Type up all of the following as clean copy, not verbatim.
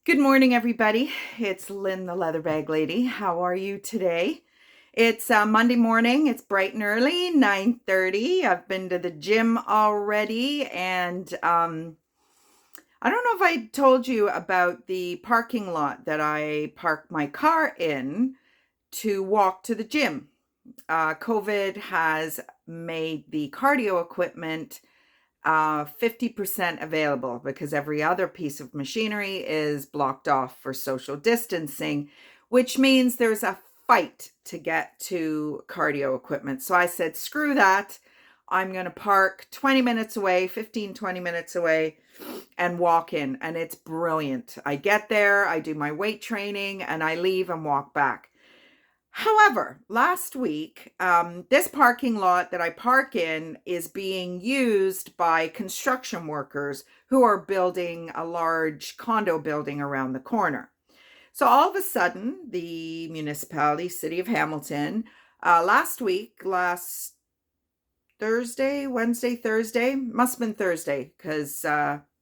Good morning, everybody. It's Lynn, the leather bag lady. How are you today? It's Monday morning. It's bright and early, 9:30. I've been to the gym already, and I don't know if I told you about the parking lot that I park my car in to walk to the gym. COVID has made the cardio equipment 50% available because every other piece of machinery is blocked off for social distancing, which means there's a fight to get to cardio equipment. So I said, screw that. I'm going to park 20 minutes away, 15, 20 minutes away, and walk in. And it's brilliant. I get there, I do my weight training, and I leave and walk back. However, last week, this parking lot that I park in is being used by construction workers who are building a large condo building around the corner. So all of a sudden, the municipality, City of Hamilton, last Thursday, Wednesday, Thursday, must have been Thursday, because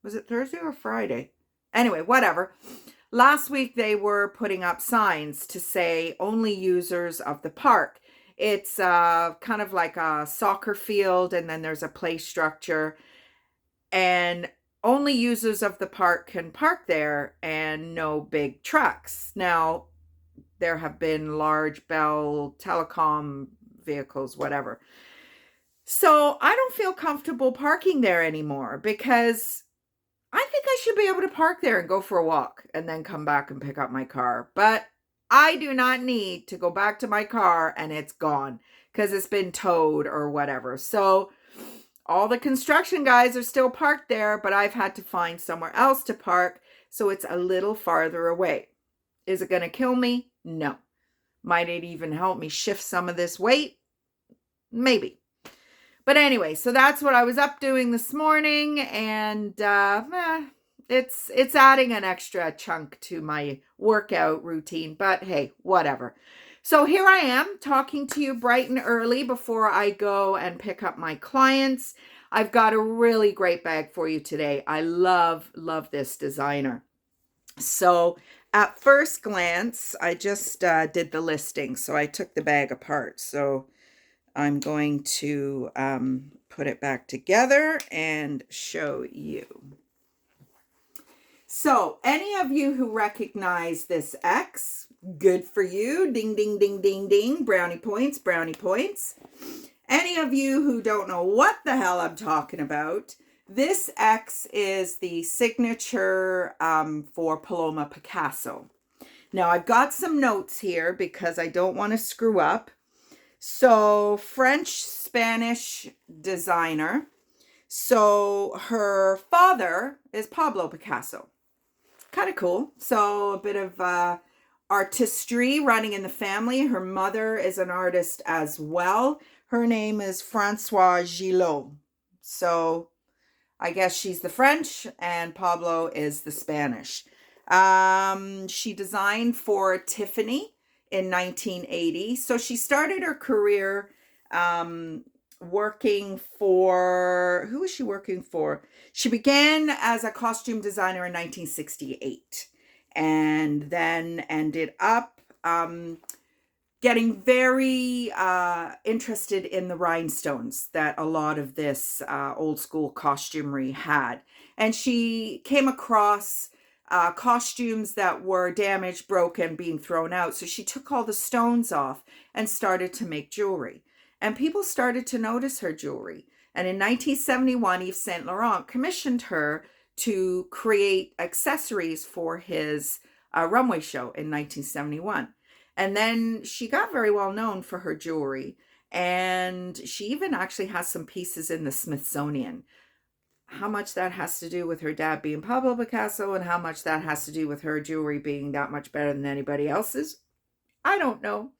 was it Thursday or Friday? Anyway, whatever. Last week, they were putting up signs to say only users of the park. It's kind of like a soccer field, and then there's a play structure, and only users of the park can park there and no big trucks. Now, there have been large Bell Telecom vehicles, whatever. So I don't feel comfortable parking there anymore because I think I should be able to park there and go for a walk and then come back and pick up my car. But I do not need to go back to my car and it's gone because it's been towed or whatever. So all the construction guys are still parked there, but I've had to find somewhere else to park. So it's a little farther away. Is it going to kill me? No. Might it even help me shift some of this weight? Maybe. But anyway, so that's what I was up doing this morning, and it's adding an extra chunk to my workout routine, but hey, whatever. So here I am talking to you bright and early before I go and pick up my clients. I've got a really great bag for you today. I love this designer. So at first glance, I just did the listing, so I took the bag apart. So I'm going to put it back together and show you. So any of you who recognize this X, good for you. Ding, ding, ding, ding, ding. Brownie points, brownie points. Any of you who don't know what the hell I'm talking about, this X is the signature for Paloma Picasso. Now I've got some notes here because I don't want to screw up. So French-Spanish designer. So her father is Pablo Picasso. Kind of cool. So a bit of artistry running in the family. Her mother is an artist as well. Her name is Françoise Gillot. So I guess she's the French and Pablo is the Spanish. She designed for Tiffany in 1980. So she started her career working for, who was she working for? She began as a costume designer in 1968 and then ended up getting very interested in the rhinestones that a lot of this old school costumery had. And she came across costumes that were damaged, broken, being thrown out. So she took all the stones off and started to make jewelry. And people started to notice her jewelry. And in 1971, Yves Saint Laurent commissioned her to create accessories for his runway show in 1971. And then she got very well known for her jewelry. And she even actually has some pieces in the Smithsonian. How much that has to do with her dad being Pablo Picasso and how much that has to do with her jewelry being that much better than anybody else's, I don't know.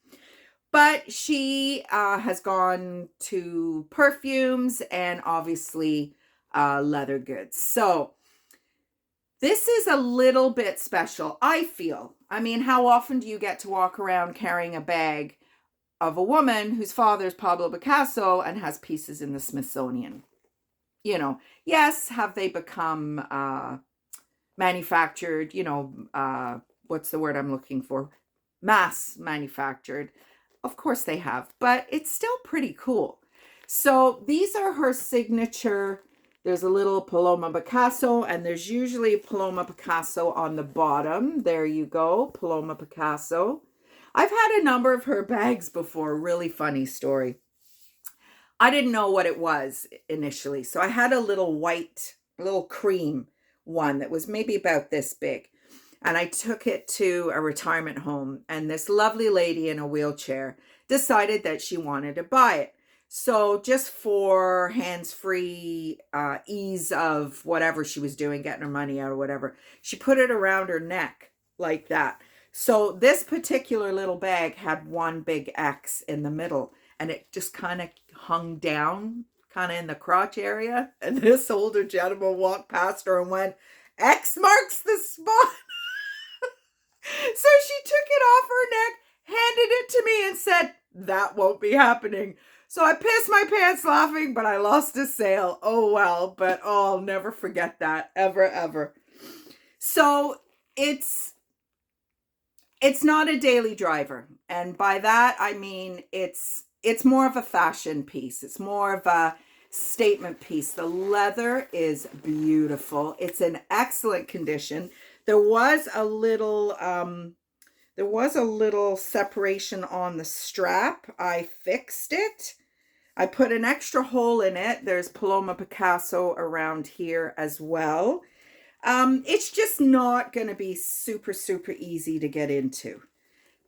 But she has gone to perfumes and obviously leather goods. So this is a little bit special, I feel. I mean, how often do you get to walk around carrying a bag of a woman whose father is Pablo Picasso and has pieces in the Smithsonian? You know, yes, have they become manufactured, what's the word I'm looking for? Mass manufactured. Of course they have, but it's still pretty cool. So these are her signature. There's a little Paloma Picasso, and there's usually Paloma Picasso on the bottom. There you go, Paloma Picasso. I've had a number of her bags before. Really funny story. I didn't know what it was initially. So I had a little white, little cream one that was maybe about this big. And I took it to a retirement home, and this lovely lady in a wheelchair decided that she wanted to buy it. So just for hands-free ease of whatever she was doing, getting her money out or whatever, she put it around her neck like that. So this particular little bag had one big X in the middle, and it just kind of hung down, kind of in the crotch area. And this older gentleman walked past her and went, "X marks the spot." So she took it off her neck, handed it to me, and said, "That won't be happening." So I pissed my pants laughing, but I lost a sale. Oh, well, but I'll never forget that, ever, ever. So it's not a daily driver. And by that, I mean, it's more of a fashion piece. It's more of a statement piece. The leather is beautiful. It's in excellent condition. There was a little separation on the strap. I fixed it. I put an extra hole in it. There's Paloma Picasso around here as well. It's just not going to be super, super easy to get into.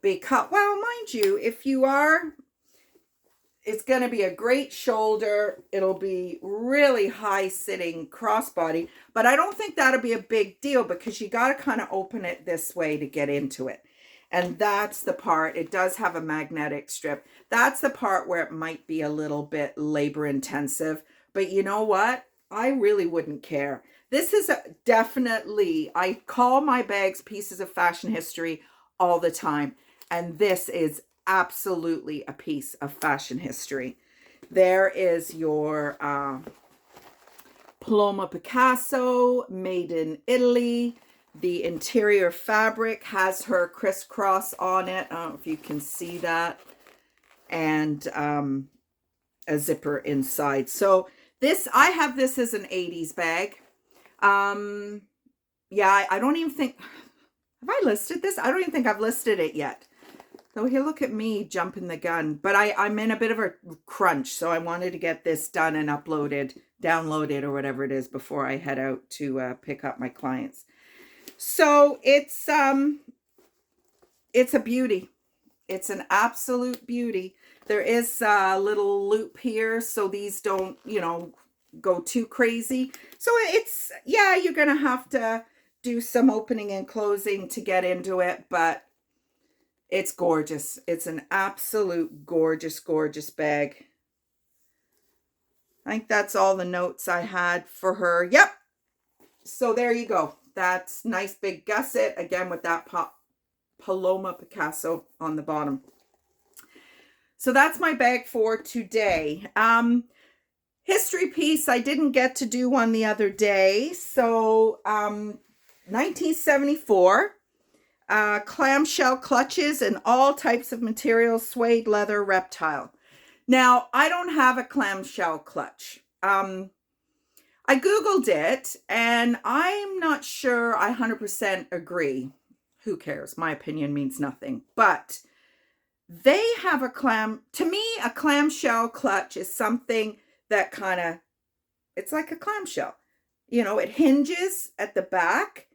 Because, well, mind you, if you are, it's going to be a great shoulder. It'll be really high sitting crossbody, but I don't think that'll be a big deal because you got to kind of open it this way to get into it. And that's the part, it does have a magnetic strip. That's the part where it might be a little bit labor intensive, but you know what? I really wouldn't care. This is definitely, I call my bags pieces of fashion history all the time. And this is absolutely a piece of fashion history. There is your Paloma Picasso, made in Italy. The interior fabric has her crisscross on it. I don't know if you can see that. And a zipper inside. So this, I have this as an 80s bag. Yeah, I don't even think, have I listed this? I don't even think I've listed it yet. So here, look at me jumping the gun. But I'm in a bit of a crunch, so I wanted to get this done and uploaded, downloaded, or whatever it is before I head out to pick up my clients. So it's a beauty. It's an absolute beauty. There is a little loop here, so these don't, go too crazy. So it's, yeah, you're going to have to do some opening and closing to get into it, but it's gorgeous. It's an absolute gorgeous, gorgeous bag. I think that's all the notes I had for her. Yep. So there you go. That's nice big gusset, again with that Paloma Picasso on the bottom. So that's my bag for today. History piece, I didn't get to do one the other day. So 1974, clamshell clutches in all types of materials, suede, leather, reptile. Now, I don't have a clamshell clutch. I Googled it, and I'm not sure I 100% agree. Who cares? My opinion means nothing. But they have to me, a clamshell clutch is something that kind of, it's like a clamshell. It hinges at the back,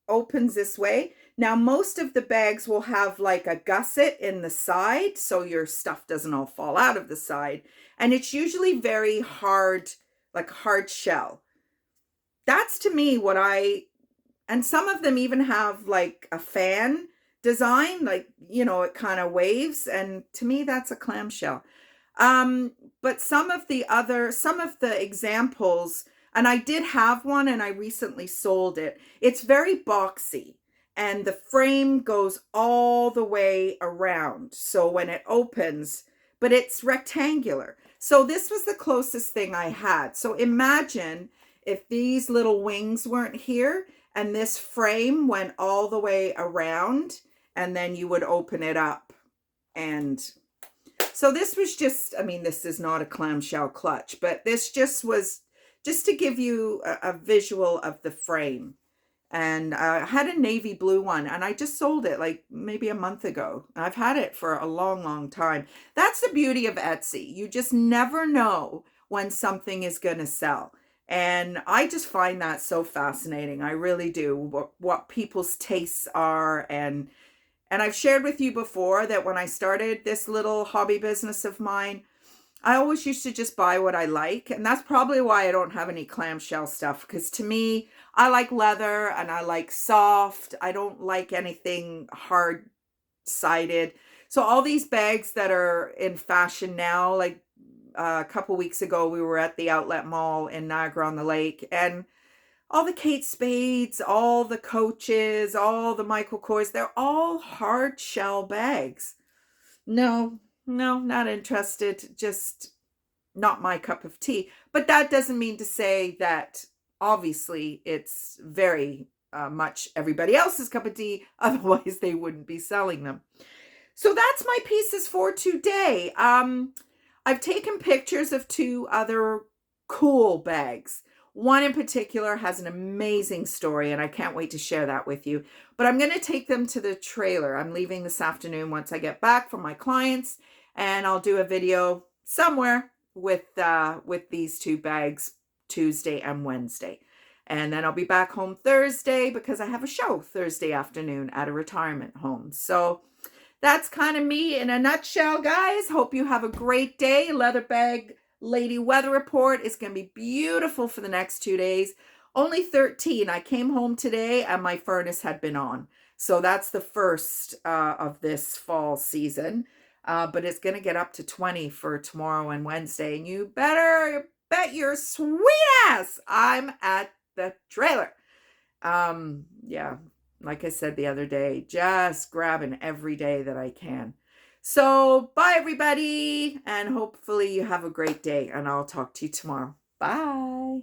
opens this way. Now, most of the bags will have like a gusset in the side, so your stuff doesn't all fall out of the side. And it's usually very hard, like hard shell. That's to me what and some of them even have like a fan design, like, it kind of waves. And to me, that's a clamshell. But some of the examples, and I did have one and I recently sold it. It's very boxy and the frame goes all the way around. So when it opens, but it's rectangular. So this was the closest thing I had. So imagine if these little wings weren't here and this frame went all the way around, and then you would open it up. And so this was just, I mean, this is not a clamshell clutch, but this just was just to give you a visual of the frame. And I had a navy blue one, and I just sold it like maybe a month ago. I've had it for a long, long time. That's the beauty of Etsy. You just never know when something is going to sell. And I just find that so fascinating. I really do. What people's tastes are. And I've shared with you before that when I started this little hobby business of mine, I always used to just buy what I like. And that's probably why I don't have any clamshell stuff. Because to me, I like leather and I like soft. I don't like anything hard-sided. So all these bags that are in fashion now, like a couple weeks ago, we were at the outlet mall in Niagara-on-the-Lake. And all the Kate Spades, all the Coaches, all the Michael Kors, they're all hard shell bags. No, not interested. Just not my cup of tea. But that doesn't mean to say that obviously it's very much everybody else's cup of tea. Otherwise, they wouldn't be selling them. So that's my pieces for today. I've taken pictures of 2 other cool bags. One in particular has an amazing story, and I can't wait to share that with you. But I'm going to take them to the trailer. I'm leaving this afternoon once I get back from my clients, and I'll do a video somewhere with these 2 bags Tuesday and Wednesday. And then I'll be back home Thursday because I have a show Thursday afternoon at a retirement home. So that's kind of me in a nutshell, guys. Hope you have a great day. Leather Bag Lady weather report is going to be beautiful for the next 2 days. Only 13. I came home today and my furnace had been on. So that's the first of this fall season. But it's going to get up to 20 for tomorrow and Wednesday. And you better bet your sweet ass I'm at the trailer. Yeah, like I said the other day, just grabbing every day that I can. So bye everybody, and hopefully you have a great day, and I'll talk to you tomorrow. Bye.